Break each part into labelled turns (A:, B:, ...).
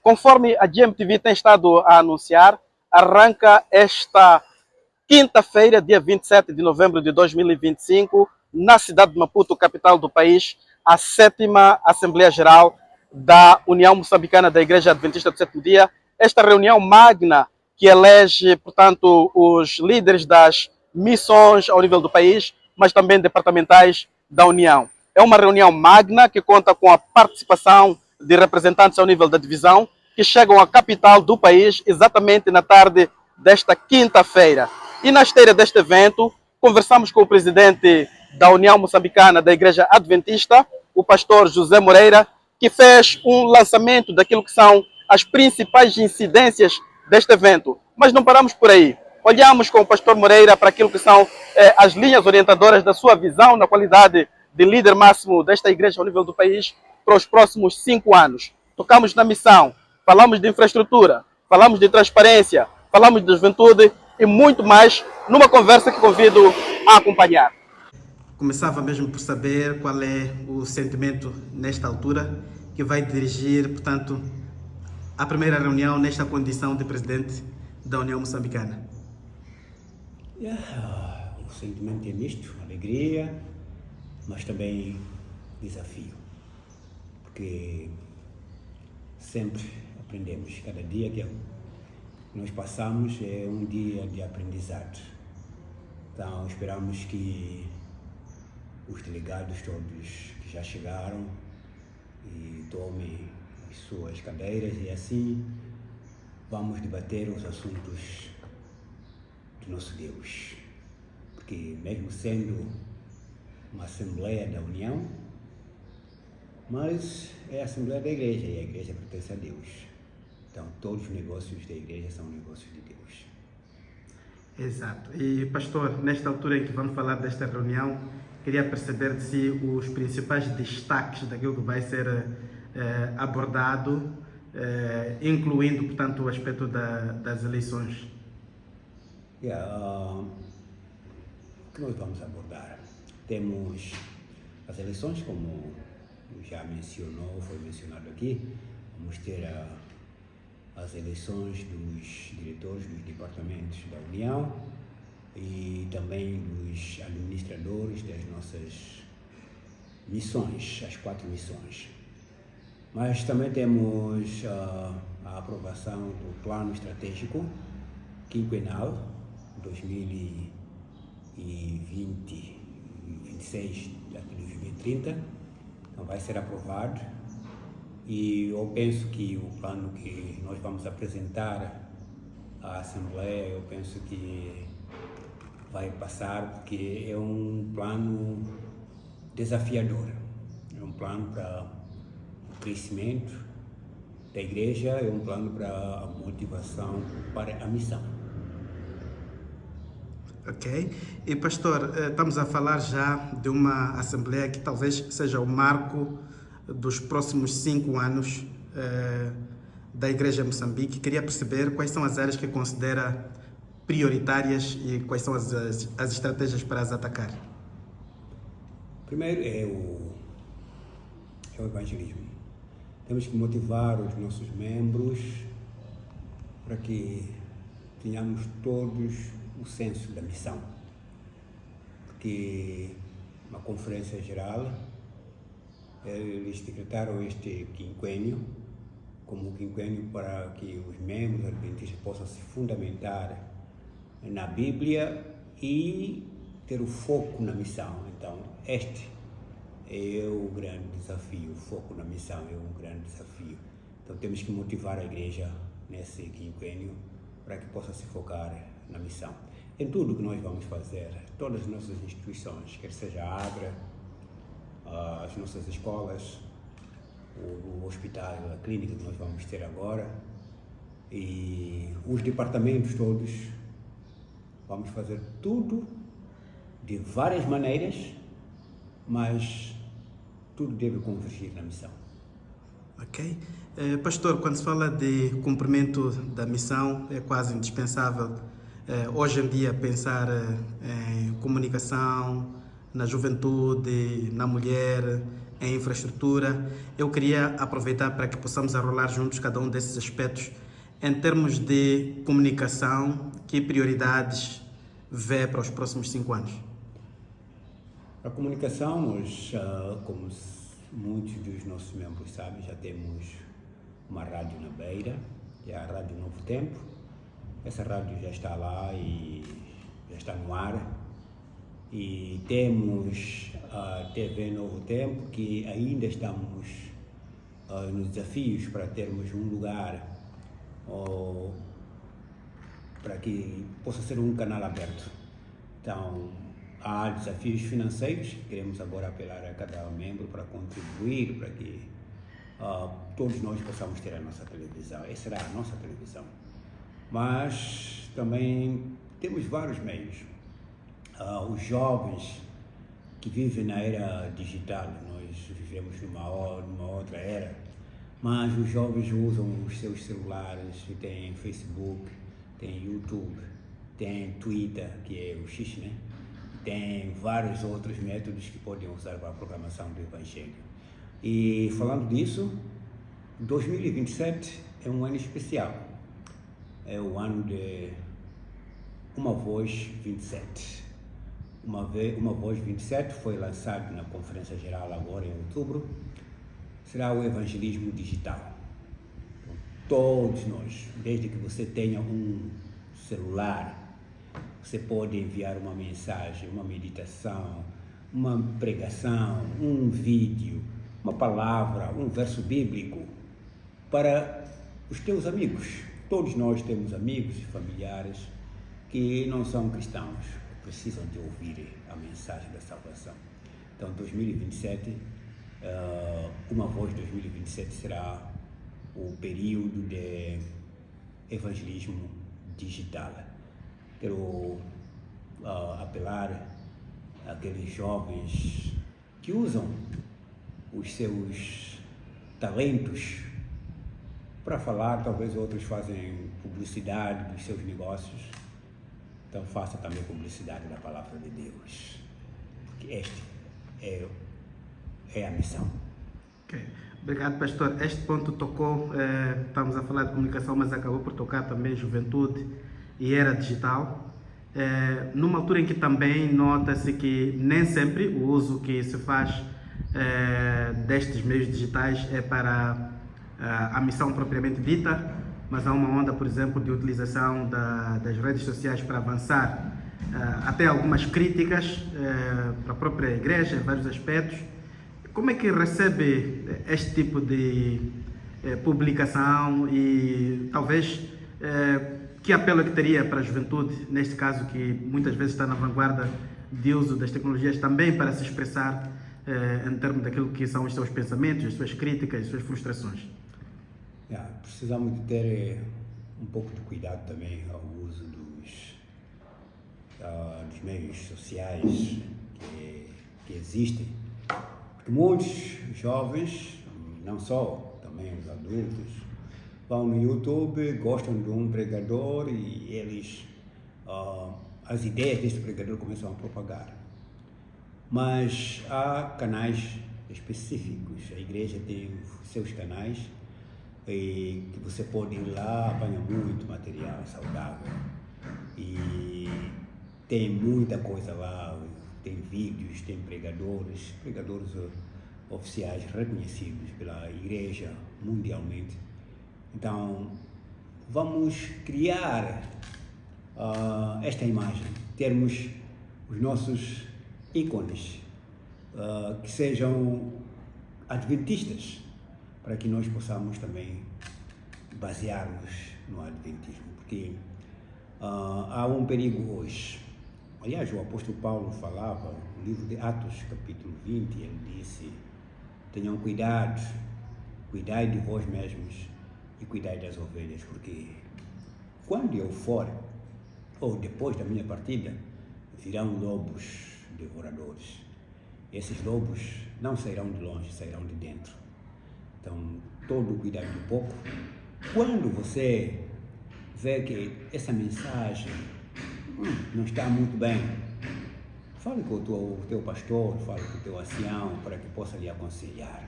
A: Conforme a GMTV tem estado a anunciar, arranca esta quinta-feira, dia 27 de novembro de 2025, na cidade de Maputo, capital do país, a 7ª Assembleia Geral da União Moçambicana da Igreja Adventista do Sétimo Dia. Esta reunião magna que elege, portanto, os líderes das missões ao nível do país, mas também departamentais da União. É uma reunião magna que conta com a participação de representantes ao nível da divisão, que chegam à capital do país exatamente na tarde desta quinta-feira. E na esteira deste evento, conversamos com o presidente da União Moçambicana da Igreja Adventista, o pastor José Moreira, que fez um lançamento daquilo que são as principais incidências deste evento. Mas não paramos por aí. Olhamos com o pastor Moreira para aquilo que são as linhas orientadoras da sua visão na qualidade de líder máximo desta igreja ao nível do país para os próximos 5 anos. Tocamos na missão, falamos de infraestrutura, falamos de transparência, falamos de juventude e muito mais numa conversa que convido a acompanhar. Começava mesmo por saber qual é o sentimento nesta altura que vai dirigir, portanto, a primeira reunião nesta condição de presidente da União Moçambicana.
B: O sentimento é misto, alegria, mas também desafio, porque sempre aprendemos. Cada dia que nós passamos é um dia de aprendizado. Então esperamos que os delegados todos que já chegaram e tomem as suas cadeiras e assim vamos debater os assuntos do nosso Deus. Porque mesmo sendo uma Assembleia da União, mas é a Assembleia da Igreja e a Igreja pertence a Deus. Então todos os negócios da Igreja são negócios de Deus.
A: Exato. E pastor, nesta altura em que vamos falar desta reunião, queria perceber de si os principais destaques daquilo que vai ser abordado, incluindo, portanto, o aspecto das eleições.
B: O que nós vamos abordar? Temos as eleições, como já foi mencionado aqui. Vamos ter as eleições dos diretores dos departamentos da União e também dos administradores das nossas missões, as 4 missões. Mas também temos a aprovação do plano estratégico quinquenal 2026 até 2030. Então vai ser aprovado e eu penso que o plano que nós vamos apresentar à Assembleia, eu penso que vai passar, porque é um plano desafiador, é um plano para o crescimento da igreja, é um plano para a motivação para a missão.
A: Ok. E pastor, estamos a falar já de uma Assembleia que talvez seja o marco dos próximos 5 anos da Igreja Moçambique. Queria perceber quais são as áreas que considera prioritárias e quais são as estratégias para as atacar.
B: Primeiro é o evangelismo. Temos que motivar os nossos membros para que tenhamos todos o senso da missão. Porque uma conferência geral, eles decretaram este quinquênio como um quinquênio para que os membros adventistas possam se fundamentar na Bíblia e ter o foco na missão. Então, este é o grande desafio, o foco na missão é um grande desafio. Então, temos que motivar a igreja nesse quinquênio para que possa se focar na missão. Em tudo que nós vamos fazer, todas as nossas instituições, quer seja a Agra, as nossas escolas, o hospital, a clínica que nós vamos ter agora e os departamentos todos, vamos fazer tudo de várias maneiras, mas tudo deve convergir na missão.
A: Ok. Pastor, quando se fala de cumprimento da missão, é quase indispensável hoje em dia pensar em comunicação, na juventude, na mulher, em infraestrutura. Eu queria aproveitar para que possamos arrolar juntos cada um desses aspectos. Em termos de comunicação, que prioridades vê para os próximos 5 anos?
B: A comunicação, nós, como muitos dos nossos membros sabem, já temos uma rádio na Beira, que é a Rádio Novo Tempo. Essa rádio já está lá e já está no ar. E temos a TV Novo Tempo, que ainda estamos nos desafios para termos um lugar para que possa ser um canal aberto. Então, há desafios financeiros, queremos agora apelar a cada membro para contribuir, para que todos nós possamos ter a nossa televisão. Essa será a nossa televisão. Mas também temos vários meios. Os jovens que vivem na era digital, nós vivemos numa outra era, mas os jovens usam os seus celulares, tem Facebook, tem YouTube, tem Twitter, que é o X, né? Tem vários outros métodos que podem usar para a proclamação do Evangelho. E falando disso, 2027 é um ano especial. É o ano de Uma Voz 27. Uma Voz 27 foi lançado na Conferência Geral agora em outubro. Será o evangelismo digital. Todos nós, desde que você tenha um celular, você pode enviar uma mensagem, uma meditação, uma pregação, um vídeo, uma palavra, um verso bíblico para os teus amigos. Todos nós temos amigos e familiares que não são cristãos, precisam de ouvir a mensagem da salvação. Então, 2027, Uma Voz 2027 será o período de evangelismo digital. Quero apelar àqueles jovens que usam os seus talentos para falar, talvez outros fazem publicidade dos seus negócios, então faça também publicidade da palavra de Deus, porque este é a missão.
A: Okay. Obrigado, pastor. Este ponto tocou, estamos a falar de comunicação, mas acabou por tocar também juventude e era digital. Numa altura em que também nota-se que nem sempre o uso que se faz destes meios digitais é para a missão propriamente dita, mas há uma onda, por exemplo, de utilização das redes sociais para avançar até algumas críticas para a própria igreja em vários aspectos. Como é que recebe este tipo de publicação e talvez que apelo é que teria para a juventude, neste caso que muitas vezes está na vanguarda de uso das tecnologias também para se expressar em termos daquilo que são os seus pensamentos, as suas críticas, as suas frustrações?
B: Precisamos de ter um pouco de cuidado também ao uso dos meios sociais que existem, porque muitos jovens, não só, também os adultos, vão no YouTube, gostam de um pregador e eles, as ideias desse pregador começam a propagar. Mas há canais específicos, a igreja tem os seus canais, e que você pode ir lá, apanha muito material saudável e tem muita coisa lá, tem vídeos, tem pregadores oficiais reconhecidos pela igreja mundialmente. Então vamos criar esta imagem, termos os nossos ícones que sejam adventistas, para que nós possamos também basear-nos no adventismo, porque há um perigo hoje. Aliás, o apóstolo Paulo falava no livro de Atos, capítulo 20, ele disse: tenham cuidado, cuidai de vós mesmos e cuidai das ovelhas, porque quando eu for, ou depois da minha partida, virão lobos devoradores. Esses lobos não sairão de longe, sairão de dentro. Então, todo cuidado um pouco. Quando você vê que essa mensagem não está muito bem, fale com o teu pastor, fale com o teu ancião, para que possa lhe aconselhar.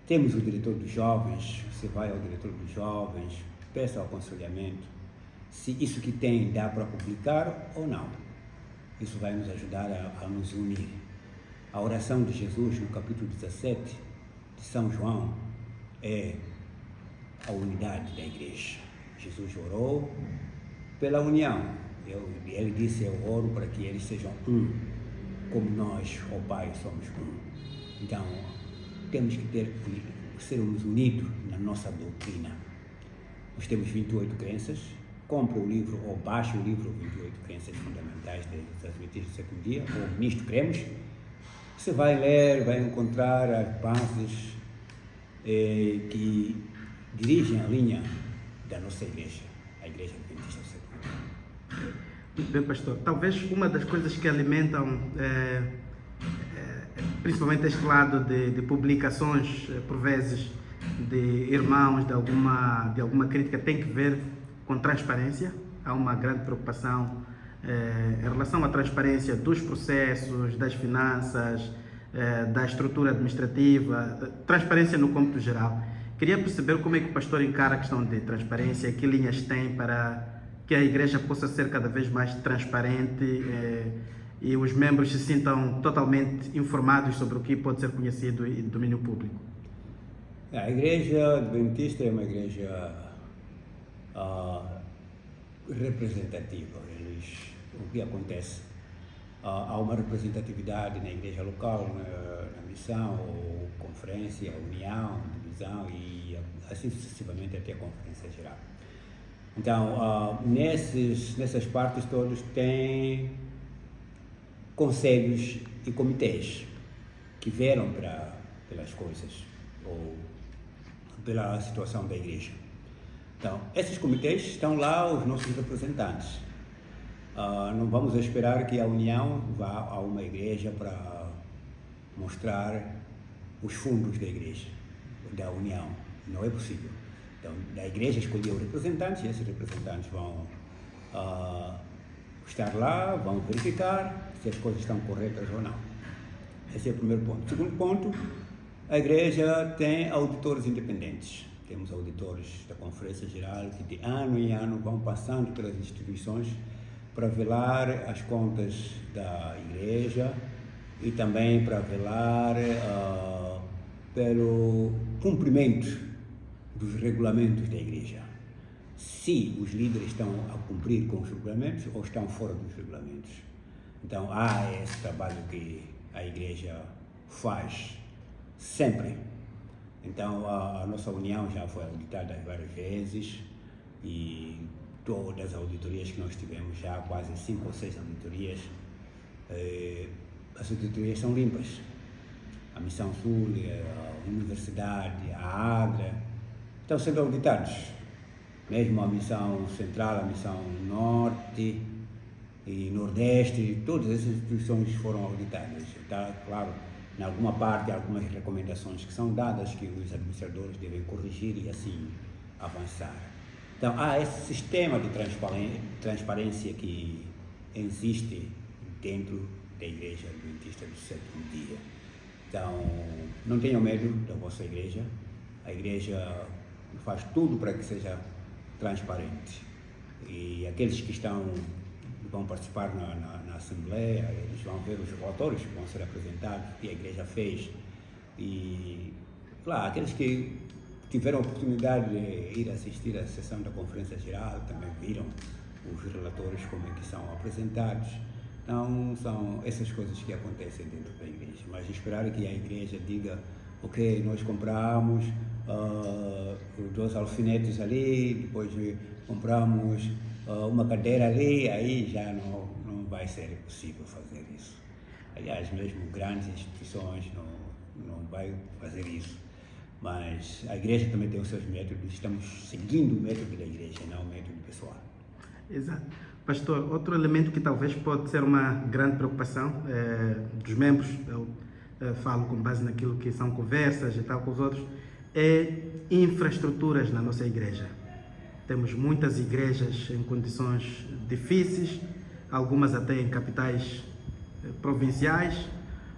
B: Temos o diretor dos jovens, você vai ao diretor dos jovens, peça o aconselhamento, se isso que tem dá para publicar ou não. Isso vai nos ajudar a nos unir. A oração de Jesus, no capítulo 17 de São João, é a unidade da igreja. Jesus orou pela união. Ele disse, eu oro para que eles sejam um, como nós, ó Pai, somos um. Então, temos que sermos unidos na nossa doutrina. Nós temos 28 crenças. Compre o livro ou baixe o livro 28 Crenças Fundamentais das Adventistas do Sétimo Dia, ou Misto Cremos. Você vai ler, vai encontrar as bases que dirigem a linha da nossa igreja, a Igreja Adventista do Sétimo Dia.
A: Muito bem, pastor. Talvez uma das coisas que alimentam, principalmente este lado de publicações, por vezes, de irmãos, de alguma crítica, tem que ver com transparência. Há uma grande preocupação em relação à transparência dos processos, das finanças, da estrutura administrativa, transparência no cômputo geral. Queria perceber como é que o pastor encara a questão de transparência, que linhas tem para que a igreja possa ser cada vez mais transparente e os membros se sintam totalmente informados sobre o que pode ser conhecido e de domínio público.
B: A igreja adventista é uma igreja representativa. O que acontece? Há uma representatividade na igreja local, na missão, ou conferência, união, divisão e assim sucessivamente até a conferência geral. Então, nessas partes todas tem conselhos e comitês que velam pelas coisas ou pela situação da igreja. Então, esses comitês estão lá os nossos representantes. Não vamos esperar que a União vá a uma igreja para mostrar os fundos da igreja, da União. Não é possível. Então, a igreja escolheu representantes e esses representantes vão estar lá, vão verificar se as coisas estão corretas ou não. Esse é o primeiro ponto. Segundo ponto, a igreja tem auditores independentes. Temos auditores da Conferência Geral que de ano em ano vão passando pelas instituições para velar as contas da igreja e também para velar pelo cumprimento dos regulamentos da igreja. Se os líderes estão a cumprir com os regulamentos ou estão fora dos regulamentos. Então há esse trabalho que a igreja faz sempre. Então a nossa união já foi auditada várias vezes e todas as auditorias que nós tivemos, já quase 5 ou 6 auditorias, as auditorias são limpas. A Missão Sul, a Universidade, a ADRA, estão sendo auditados. Mesmo a Missão Central, a Missão Norte e Nordeste, todas essas instituições foram auditadas. Está claro, em alguma parte, algumas recomendações que são dadas que os administradores devem corrigir e assim avançar. Então, há esse sistema de transparência que existe dentro da Igreja Adventista do Sétimo Dia. Então, não tenham medo da vossa igreja. A igreja faz tudo para que seja transparente. E aqueles que vão participar na Assembleia, eles vão ver os relatórios que vão ser apresentados, que a igreja fez. E, claro, aqueles que tiveram a oportunidade de ir assistir à sessão da Conferência Geral também viram os relatórios como é que são apresentados. Então, são essas coisas que acontecem dentro da igreja. Mas esperar que a igreja diga, ok, nós compramos 2 alfinetes ali, depois compramos uma cadeira ali, aí já não vai ser possível fazer isso. Aliás, mesmo grandes instituições não vai fazer isso. Mas a igreja também tem os seus métodos, estamos seguindo o método da igreja, não o método pessoal.
A: Exato. Pastor, outro elemento que talvez pode ser uma grande preocupação dos membros, eu falo com base naquilo que são conversas e tal com os outros, é infraestruturas na nossa igreja. Temos muitas igrejas em condições difíceis, algumas até em capitais provinciais,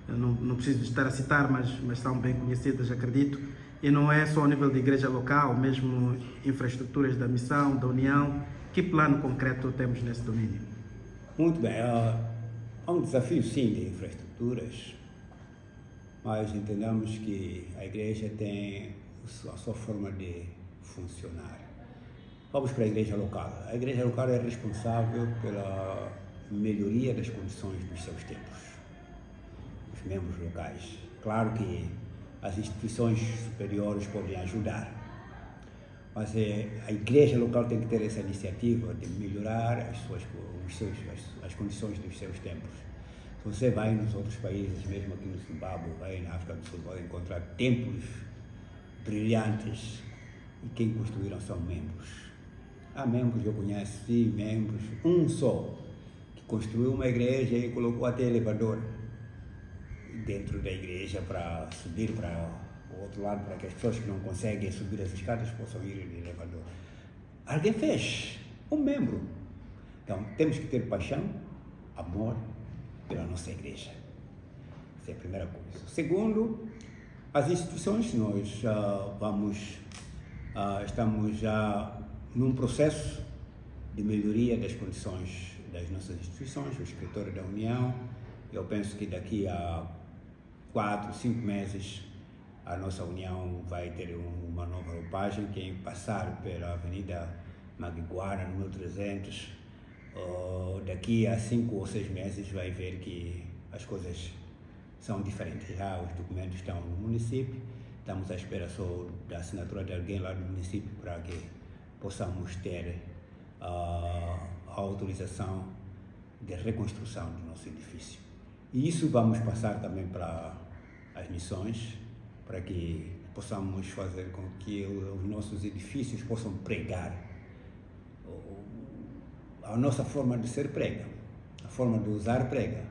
A: não preciso estar a citar, mas são bem conhecidas, acredito, e não é só ao nível de igreja local, mesmo infraestruturas da missão, da União. Que plano concreto temos nesse domínio?
B: Muito bem, há um desafio sim de infraestruturas, mas entendamos que a igreja tem a sua forma de funcionar. Vamos para a igreja local. A igreja local é responsável pela melhoria das condições dos seus templos, os membros locais. Claro que as instituições superiores podem ajudar, mas a igreja local tem que ter essa iniciativa de melhorar as condições dos seus templos. Se você vai nos outros países, mesmo aqui no Zimbábue, vai na África do Sul, vai encontrar templos brilhantes e quem construíram são membros. Há membros, eu conheci membros, um só, que construiu uma igreja e colocou até elevador dentro da igreja para subir para o outro lado, para que as pessoas que não conseguem subir as escadas possam ir de elevador. Alguém fez, um membro. Então, temos que ter paixão, amor pela nossa igreja. Essa é a primeira coisa. Segundo, as instituições, nós estamos já num processo de melhoria das condições das nossas instituições, o escritório da União. Eu penso que daqui a 4, 5 meses a nossa União vai ter uma nova roupagem. Quem passar pela Avenida Maguiguara, número 300, daqui a 5 ou 6 meses vai ver que as coisas são diferentes. Já os documentos estão no município, estamos à espera só da assinatura de alguém lá do município para que possamos ter a autorização de reconstrução do nosso edifício. E isso vamos passar também para as missões, para que possamos fazer com que os nossos edifícios possam pregar. A nossa forma de ser prega, a forma de usar prega,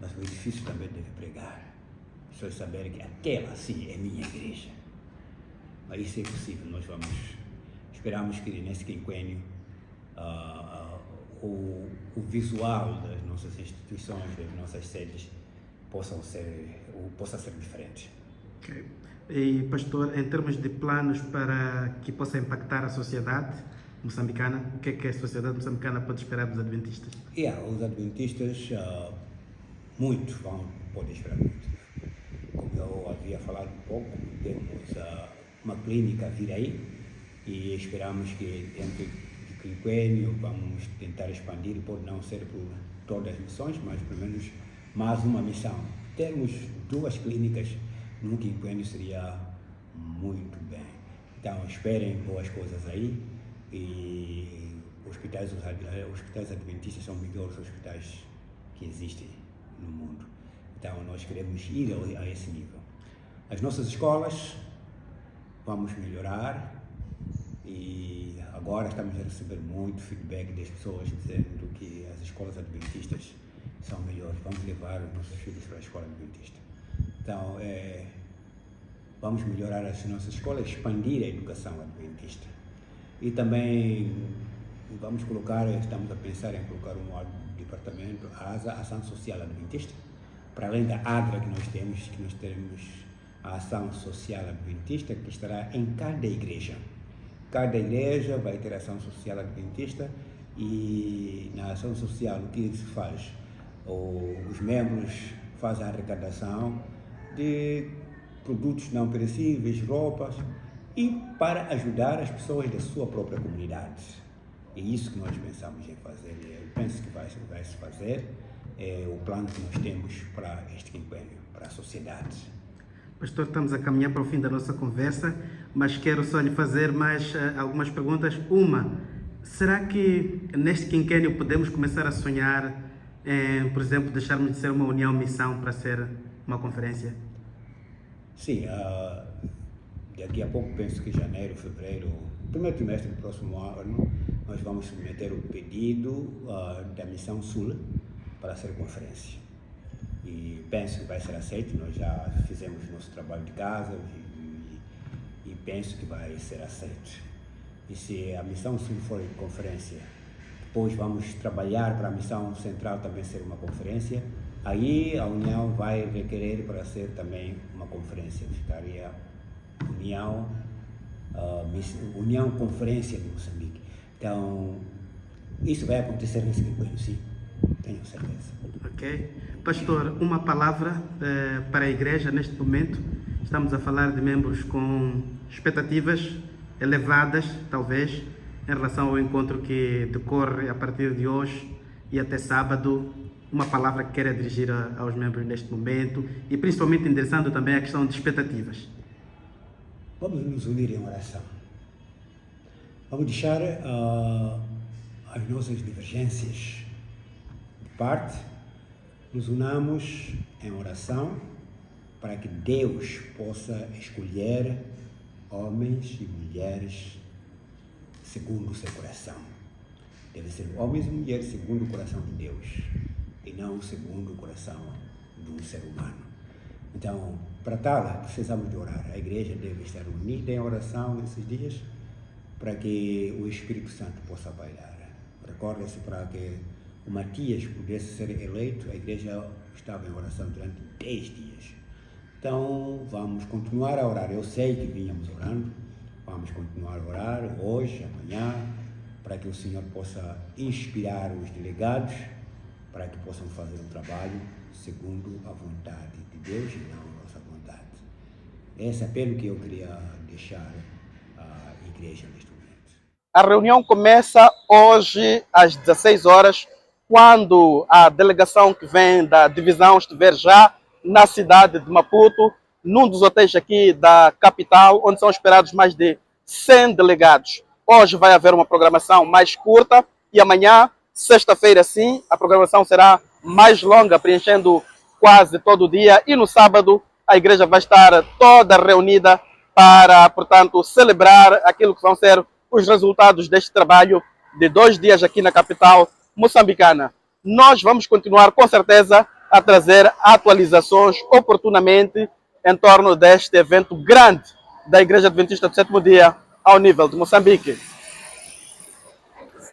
B: mas o edifício também deve pregar. As pessoas saberem que aquela sim é minha igreja. Mas isso é possível, esperamos que nesse quinquênio o visual das nossas instituições, das nossas sedes, possa ser diferente.
A: Okay. E, pastor, em termos de planos para que possa impactar a sociedade moçambicana, o que é que a sociedade moçambicana pode esperar dos adventistas?
B: Os adventistas podem esperar muito. Como eu havia falado um pouco, temos uma clínica a vir aí e esperamos que dentro de quinquênio vamos tentar expandir, pode não ser por todas as missões, mas pelo menos mais uma missão. Termos 2 clínicas num quinquênio seria muito bem. Então esperem boas coisas aí, e os hospitais adventistas são os melhores hospitais que existem no mundo. Então nós queremos ir a esse nível. As nossas escolas vamos melhorar, e agora estamos a receber muito feedback das pessoas dizendo que as escolas adventistas são melhores. Vamos levar os nossos filhos para a escola adventista. Então, vamos melhorar as nossas escolas, expandir a educação adventista. E também estamos a pensar em colocar um departamento, a Ação Social Adventista, para além da ADRA que nós teremos a Ação Social Adventista, que estará em cada igreja. Cada igreja vai ter ação social adventista, e na ação social o que se faz? Os membros fazem a arrecadação de produtos não perecíveis, roupas, e para ajudar as pessoas da sua própria comunidade. É isso que nós pensamos em fazer. Eu penso que vai se fazer. É o plano que nós temos para este quinquênio, para a sociedade.
A: Pastor, estamos a caminhar para o fim da nossa conversa, mas quero só lhe fazer mais algumas perguntas. Uma, será que neste quinquênio podemos começar a sonhar, por exemplo, deixarmos de ser uma união-missão para ser uma conferência?
B: Sim, daqui a pouco, penso que janeiro, fevereiro, primeiro trimestre do próximo ano, nós vamos submeter o pedido da Missão Sul para ser conferência. E penso que vai ser aceito. Nós já fizemos nosso trabalho de casa e penso que vai ser aceito. E se a Missão Sul for conferência, depois vamos trabalhar para a Missão Central também ser uma conferência, Aí a União vai requerer para ser também uma conferência, ficaria União Conferência de Moçambique. Então, isso vai acontecer nesse quinquênio, sim, tenho certeza.
A: Ok. Pastor, uma palavra para a igreja neste momento. Estamos a falar de membros com expectativas elevadas, talvez, em relação ao encontro que decorre a partir de hoje e até sábado. Uma palavra que queira dirigir aos membros neste momento e principalmente endereçando também a questão de expectativas.
B: Vamos nos unir em oração. Vamos deixar as nossas divergências de parte, nos unamos em oração para que Deus possa escolher homens e mulheres segundo o seu coração. Deve ser homens e mulheres segundo o coração de Deus e não segundo o coração de um ser humano. Então, para tal, precisamos de orar. A igreja deve estar unida em oração nesses dias para que o Espírito Santo possa bailar. Recorda-se, para que o Matias pudesse ser eleito, a igreja estava em oração durante 10 dias. Então, vamos continuar a orar. Eu sei que vínhamos orando, vamos continuar a orar hoje, amanhã, para que o Senhor possa inspirar os delegados, para que possam fazer um trabalho segundo a vontade de Deus e não a nossa vontade. Esse é apelo que eu queria deixar à igreja neste momento.
A: A reunião começa hoje às 16 horas, quando a delegação que vem da divisão estiver já na cidade de Maputo, num dos hotéis aqui da capital, onde são esperados mais de 100 delegados. Hoje vai haver uma programação mais curta e amanhã, sexta-feira, sim, a programação será mais longa, preenchendo quase todo o dia. E no sábado, a igreja vai estar toda reunida para, portanto, celebrar aquilo que vão ser os resultados deste trabalho de 2 dias aqui na capital moçambicana. Nós vamos continuar, com certeza, a trazer atualizações oportunamente em torno deste evento grande da Igreja Adventista do Sétimo Dia ao nível de Moçambique.